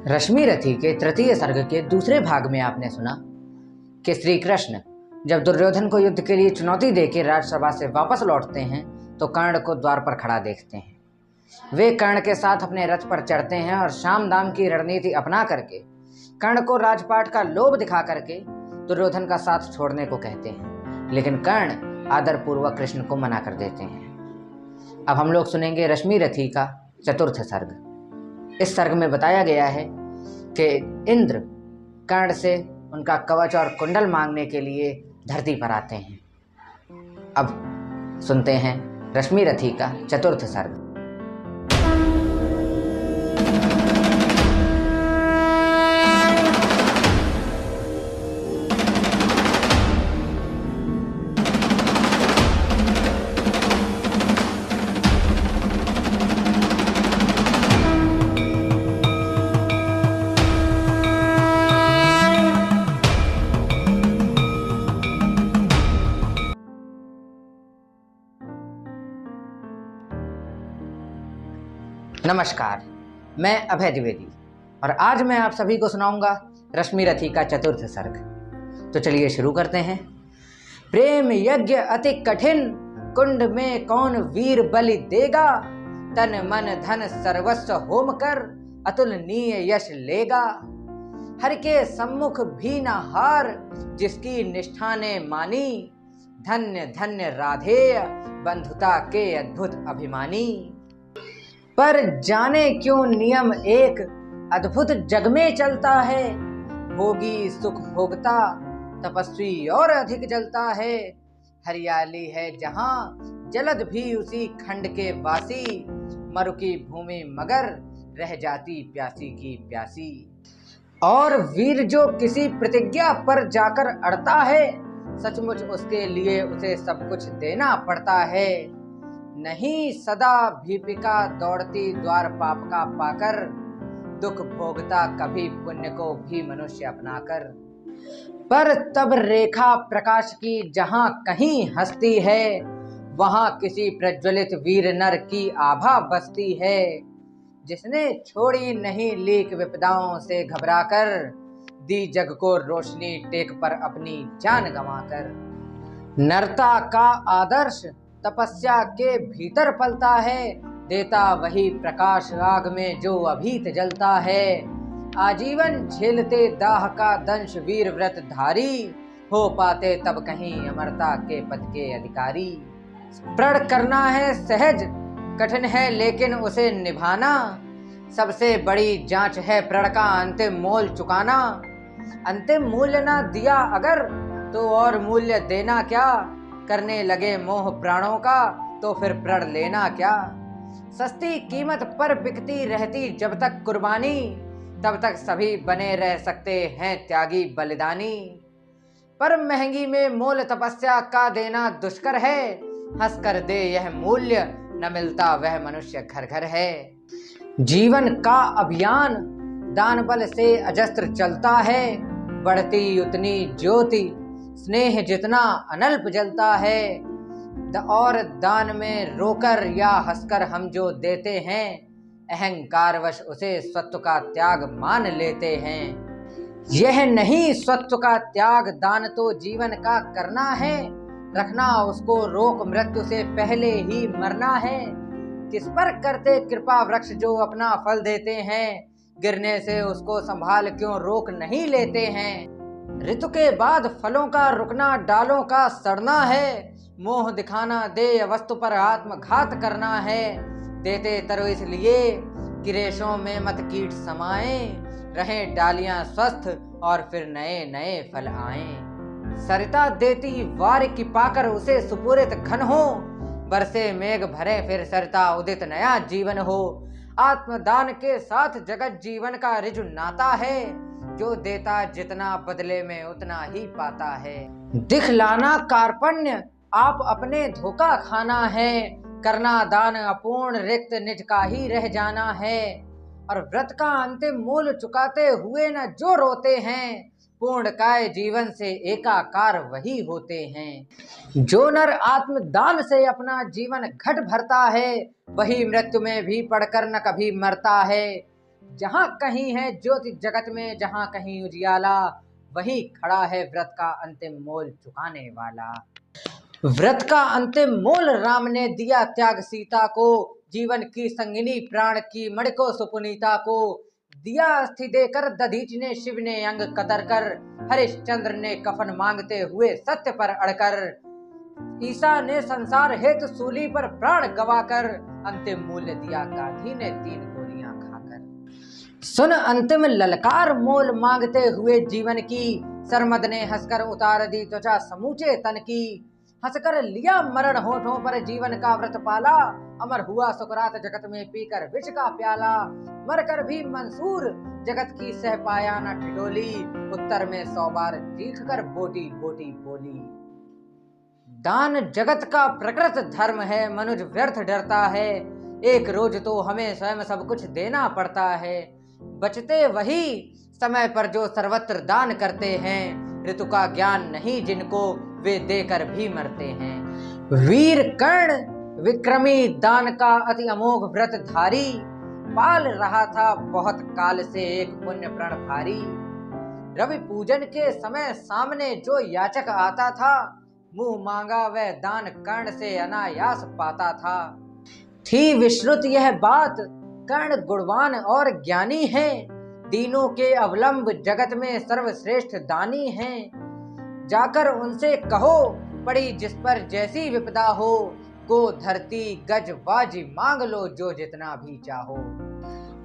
रश्मि रथी के तृतीय सर्ग के दूसरे भाग में आपने सुना कि श्री कृष्ण जब दुर्योधन को युद्ध के लिए चुनौती देकर राजसभा से वापस लौटते हैं तो कर्ण को द्वार पर खड़ा देखते हैं। वे कर्ण के साथ अपने रथ पर चढ़ते हैं और शाम दाम की रणनीति अपना करके कर्ण को राजपाट का लोभ दिखा करके दुर्योधन का साथ छोड़ने को कहते हैं, लेकिन कर्ण आदरपूर्वक कृष्ण को मना कर देते हैं। अब हम लोग सुनेंगे रश्मि रथी का चतुर्थ सर्ग। इस सर्ग में बताया गया है कि इंद्र कर्ण से उनका कवच और कुंडल मांगने के लिए धरती पर आते हैं। अब सुनते हैं रश्मि रथी का चतुर्थ सर्ग। नमस्कार, मैं अभय द्विवेदी और आज मैं आप सभी को सुनाऊंगा रश्मि रथी का चतुर्थ सर्ग। तो चलिए शुरू करते हैं। प्रेम यज्ञ अति कठिन, कुंड में कौन वीर बलि देगा। तन मन धन सर्वस्व होम कर, अतुलनीय यश लेगा। हर के सम्मुख भी न हार, जिसकी निष्ठा ने मानी। धन्य धन्य राधेय, बंधुता के अद्भुत अभिमानी। पर जाने क्यों नियम एक, अद्भुत जग में चलता है। भोगी सुख भोगता, तपस्वी और अधिक जलता है। हरियाली है जहां, जलद भी उसी खंड के वासी। मरु की भूमि मगर, रह जाती प्यासी की प्यासी। और वीर जो किसी प्रतिज्ञा पर जाकर अड़ता है, सचमुच उसके लिए उसे सब कुछ देना पड़ता है। नहीं सदा भीपिका दौड़ती द्वार पाप का पाकर, दुख भोगता कभी पुण्य को भी मनुष्य अपनाकर। पर तब रेखा प्रकाश की जहां कहीं हस्ती है, वहां किसी प्रज्वलित वीर नर की आभा बसती है। जिसने छोड़ी नहीं लीक विपदाओं से घबराकर, दी जग को रोशनी टेक पर अपनी जान गंवाकर। नरता का आदर्श तपस्या के भीतर पलता है, देता वही प्रकाश आग में जो अभीत जलता है। आजीवन झेलते दाह का दंश वीर व्रत धारी, हो पाते तब कहीं अमरता के पद के अधिकारी। प्रण करना है सहज, कठिन है लेकिन उसे निभाना। सबसे बड़ी जांच है प्रण का अंतिम मोल चुकाना। अंतिम मूल्य ना दिया अगर, तो और मूल्य देना क्या। करने लगे मोह प्राणों का, तो फिर प्रण लेना क्या। सस्ती कीमत पर बिकती रहती जब तक कुर्बानी, तब तक सभी बने रह सकते हैं त्यागी बलिदानी। पर महंगी में मोल तपस्या का देना दुष्कर है। हंस कर दे यह मूल्य, न मिलता वह मनुष्य घर घर है। जीवन का अभियान दान बल से अजस्त्र चलता है। बढ़ती उतनी ज्योति, स्नेह जितना अनल्प जलता है। और दान में रोकर या हंसकर हम जो देते हैं, अहंकारवश उसे स्वत्व का त्याग मान लेते हैं। यह नहीं स्वत्व का त्याग, दान तो जीवन का करना है। रखना उसको रोक, मृत्यु से पहले ही मरना है। किस पर करते कृपा वृक्ष जो अपना फल देते हैं, गिरने से उसको संभाल क्यों रोक नहीं लेते हैं। ऋतु के बाद फलों का रुकना, डालों का सड़ना है। मोह दिखाना दे वस्तु पर आत्मघात करना है। देते तरो इसलिए कि रेशों में मत कीट समाए। रहें डालियां स्वस्थ और फिर नए नए फल आए। सरिता देती वार की पाकर, उसे सुपूरित घन हो। बरसे मेघ भरे फिर सरिता उदित नया जीवन हो। आत्मदान के साथ जगत जीवन का ऋजु नाता है। जो देता जितना बदले में उतना ही पाता है। दिखलाना कार्पण्य, आप अपने धोखा खाना है। करना दान अपूर्ण, रिक्त निज का ही रह जाना है। और व्रत का अंतिम मूल चुकाते हुए न जो रोते हैं, पूर्ण काय जीवन से एकाकार वही होते हैं। जो नर आत्मदान से अपना जीवन घट भरता है, वही मृत्यु में भी पड़कर न कभी मरता है। जहाँ कहीं है ज्योति जगत में, जहाँ कहीं उजियाला, वही खड़ा है व्रत का अंतिम मोल चुकाने वाला। व्रत का अंतिम मोल राम ने दिया त्याग सीता को, जीवन की संगिनी प्राण की मणि को सुपुनीता को। दिया अस्थि देकर दधीच ने, शिव ने अंग कतर कर, हरिश्चंद्र ने कफन मांगते हुए सत्य पर अड़कर, ईसा ने संसार हेतु सूली पर प्राण गवाकर, अंतिम मूल्य दिया गांधी ने 3 गोलियां खाकर। सुन अंतिम ललकार मोल मांगते हुए जीवन की, सरमद ने हंसकर उतार दी त्वचा समूचे तन की। हंसकर लिया मरण होठों पर जीवन का व्रत पाला, अमर हुआ सुकरात जगत में पीकर विष का प्याला। मरकर भी मंसूर जगत की सह पाया न ठिठोली, उत्तर में 100 बार चीख कर बोटी बोटी बोली। दान जगत का प्रकृत धर्म है, मनुज व्यर्थ डरता है, एक रोज तो हमें स्वयं सब कुछ देना पड़ता है। बचते वही समय पर जो सर्वत्र दान करते हैं, ऋतु का ज्ञान नहीं जिनको वे देकर भी मरते हैं। वीर कर्ण विक्रमी दान का अति अमोघ व्रत धारी, पाल रहा था बहुत काल से एक पुण्य प्रण भारी। रवि पूजन के समय सामने जो याचक आता था, मुंह मांगा वह दान कर्ण से अनायास पाता था। थी विश्रुत यह बात, कर्ण गुणवान और ज्ञानी है, दीनों के अवलंब जगत में सर्वश्रेष्ठ दानी हैं। जाकर उनसे कहो पड़ी जिस पर जैसी विपदा हो, गो धरती गज बाजी मांग लो जो जितना भी चाहो।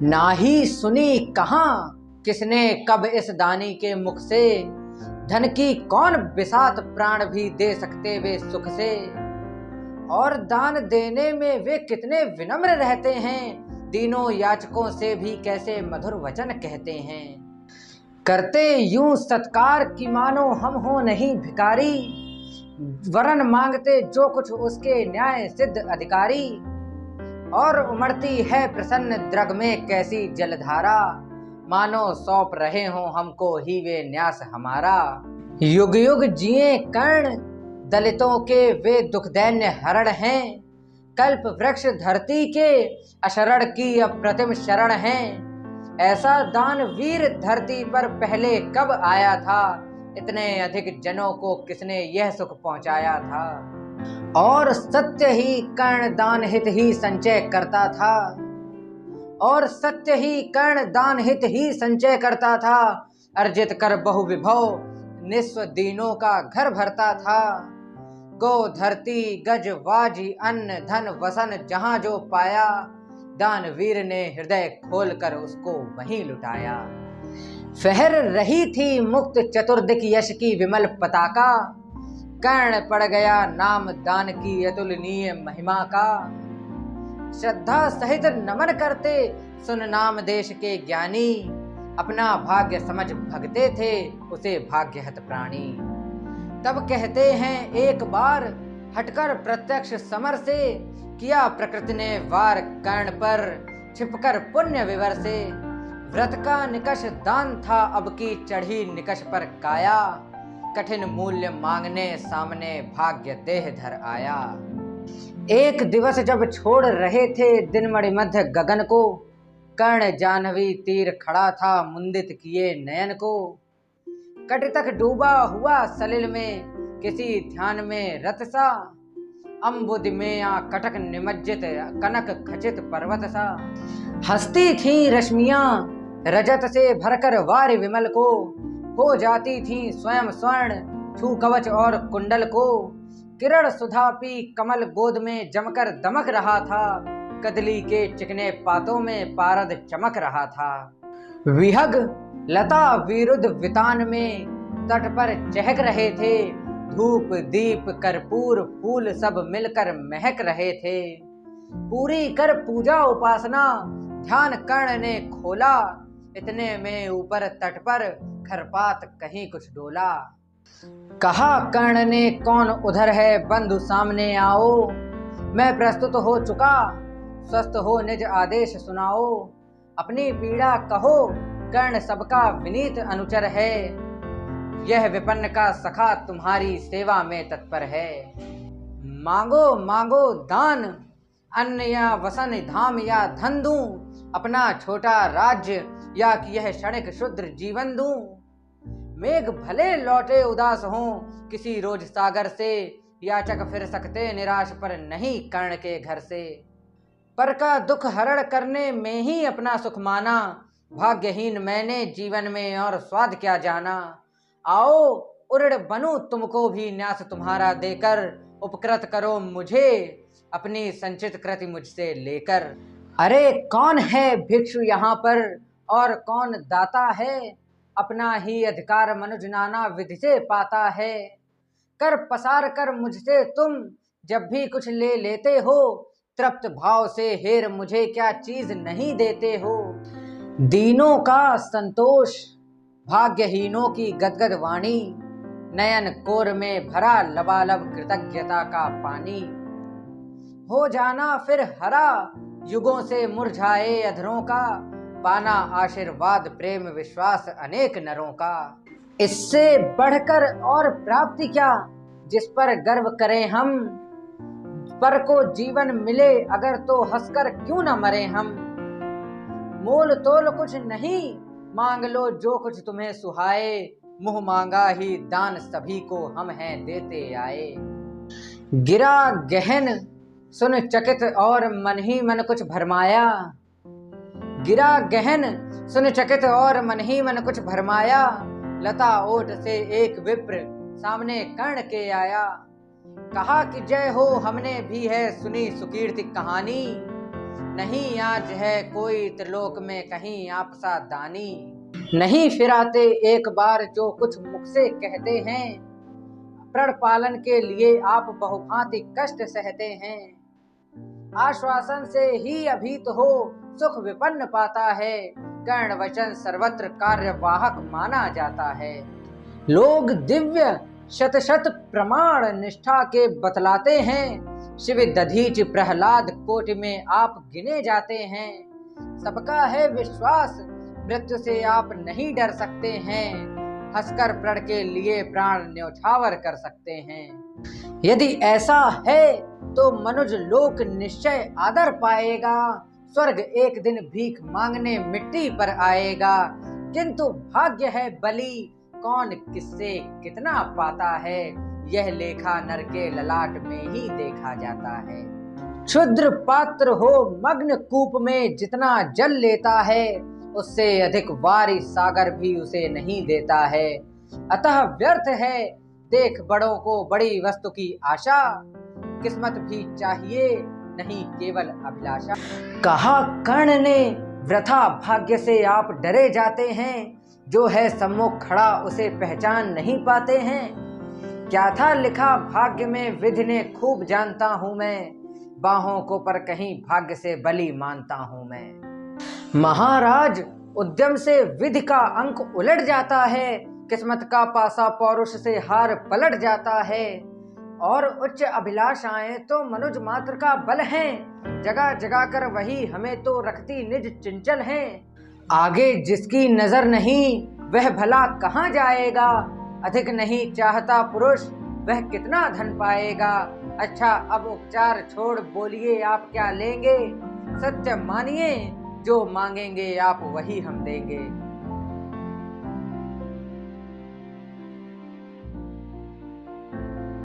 ना ही सुनी कहाँ किसने कब इस दानी के मुख से, धन की कौन बिसात प्राण भी दे सकते वे सुख से। और दान देने में वे कितने विनम्र रहते हैं, दीनों याचकों से भी कैसे मधुर वचन कहते हैं। करते यूं सत्कार की मानो हम हो नहीं भिकारी, वरन मांगते जो कुछ उसके न्याय सिद्ध अधिकारी। और उमड़ती है प्रसन्न द्रग में कैसी जलधारा, मानो सौंप रहे हो हमको ही वे न्यास हमारा। युग युग जिए कर्ण दलितों के वे दुख दैन्य हरण हैं, कल्प वृक्ष धरती के अशरण की अप्रतिम शरण हैं। ऐसा दान वीर धरती पर पहले कब आया था, इतने अधिक जनों को किसने यह सुख पहुंचाया था। और सत्य ही कर्ण दान हित ही संचय करता था, और सत्य ही कर्ण दान हित ही संचय करता था। अर्जित कर बहु विभव निस्व दीनों का घर भरता था। गो धरती गज वाजी अन्न धन वसन जहां जो पाया, दानवीर ने हृदय खोलकर उसको वहीं लुटाया। फहर रही थी मुक्त चतुर्दिक यश की विमल पताका, कर्ण पड़ गया नाम दान की अतुलनीय महिमा का। श्रद्धा सहित नमन करते सुन नाम देश के ज्ञानी, अपना भाग्य समझ भगते थे उसे भाग्यहत प्राणी। तब कहते हैं एक बार हटकर प्रत्यक्ष समर से, किया प्रकृति ने वार कर्ण पर छिपकर पुण्य विवर से। व्रत का निकष दान था अब की चढ़ी निकष पर काया, कठिन मूल्य मांगने सामने भाग्य देह धर आया। एक दिवस जब छोड़ रहे थे दिन मणि मध्य गगन को, कर्ण जाह्नवी तीर खड़ा था मुंदित किए नयन को। कटि तक डूबा हुआ सलिल में किसी ध्यान में रत सा, अम्बुद में या कटक निमज्जित कनक खचित पर्वत सा। हंसती थी रश्मियां रजत से भरकर वार विमल को, हो जाती थी स्वयं स्वर्ण छू कवच और कुंडल को। किरण सुधा पी कमल गोद में जमकर दमक रहा था, कदली के चिकने पातों में पारद चमक रहा था। विहग लता विरुद्ध वितान में तट पर चहक रहे थे, धूप दीप कर्पूर फूल सब मिलकर महक रहे थे। पूरी कर पूजा उपासना ध्यान कर्ण ने खोला, इतने में ऊपर तट पर खरपात कहीं कुछ डोला। कहा कर्ण ने कौन उधर है बंधु सामने आओ, मैं प्रस्तुत हो चुका स्वस्थ हो निज आदेश सुनाओ। अपनी पीड़ा कहो कर्ण सबका विनीत अनुचर है, यह विपन्न का सखा तुम्हारी सेवा में तत्पर है। मांगो मांगो दान अन्न या वसन धाम या धन दूं, अपना छोटा राज्य या कि यह क्षणिक क्षुद्र जीवन दूं। मेघ भले लौटे उदास हों किसी रोज सागर से, याचक फिर सकते निराश पर नहीं कर्ण के घर से। पर का दुख हरण करने में ही अपना सुख माना, भाग्यहीन मैंने जीवन में और स्वाद क्या जाना। आओ उड़ड़ बनूं तुमको भी न्यास तुम्हारा देकर, उपकृत करो मुझे अपनी संचित कृति मुझसे लेकर। अरे कौन है भिक्षु यहाँ पर और कौन दाता है, अपना ही अधिकार मनुज नाना विधि से पाता है। कर पसार कर मुझसे तुम जब भी कुछ ले लेते हो, तृप्त भाव से हेर मुझे क्या चीज नहीं देते हो। दीनों का संतोष भाग्यहीनों की गदगद वाणी, नयन कोर में भरा लबालब कृतज्ञता का पानी। हो जाना फिर हरा युगों से मुरझाए अधरों का, पाना आशीर्वाद प्रेम विश्वास अनेक नरों का। इससे बढ़कर और प्राप्ति क्या जिस पर गर्व करें हम, पर को जीवन मिले अगर तो हंसकर क्यों न मरे हम। मोल तोल कुछ नहीं मांग लो जो कुछ तुम्हें सुहाए, मुंह मांगा ही दान सभी को हम हैं देते आए। गिरा गहन सुन चकित और मन ही मन कुछ भरमाया, गिरा गहन सुन चकित और मन ही मन कुछ भरमाया। लता ओट से एक विप्र सामने कर्ण के आया, कहा कि जय हो हमने भी है सुनी सुकीर्ति कहानी, नहीं आज है कोई त्रिलोक में कहीं आप सा दानी। नहीं फिराते एक बार जो कुछ मुख से कहते हैं, प्रण पालन के लिए आप बहुभांति कष्ट सहते हैं। आश्वासन से ही अभीत हो सुख विपन्न पाता है, कर्ण वचन सर्वत्र कार्यवाहक माना जाता है। लोग दिव्य शत शत प्रमाण निष्ठा के बतलाते हैं, शिव दधीच प्रहलाद कोटि में आप गिने जाते हैं। सबका है विश्वास मृत्यु से आप नहीं डर सकते हैं, हंसकर प्रण के लिए प्राण न्यौछावर कर सकते हैं। यदि ऐसा है तो मनुज लोक निश्चय आदर पाएगा, स्वर्ग एक दिन भीख मांगने मिट्टी पर आएगा। किंतु भाग्य है बली कौन किससे कितना पाता है, यह लेखा नर के ललाट में ही देखा जाता है। क्षुद्र पात्र हो मग्न कूप में जितना जल लेता है, उससे अधिक वारी सागर भी उसे नहीं देता है। अतः व्यर्थ है देख बड़ों को बड़ी वस्तु की आशा, किस्मत भी चाहिए नहीं केवल अभिलाषा। कहा कर्ण ने वृथा भाग्य से आप डरे जाते हैं, जो है सम्मुख खड़ा उसे पहचान नहीं पाते हैं। क्या था लिखा भाग्य में विधि ने खूब जानता हूँ मैं, बाहों को पर कहीं भाग्य से बली मानता हूँ मैं। महाराज उद्यम से विधि का अंक उलट जाता है, किस्मत का पासा पौरुष से हार पलट जाता है। और उच्च अभिलाषाएं तो मनुज मात्र का बल हैं, जगह जगह कर वही हमें तो रखती निज चंचल हैं। आगे जिसकी नजर नहीं वह भला कहाँ जाएगा, अधिक नहीं चाहता पुरुष वह कितना धन पाएगा। अच्छा अब उपचार छोड़ बोलिए आप क्या लेंगे, सत्य मानिए जो मांगेंगे आप वही हम देंगे।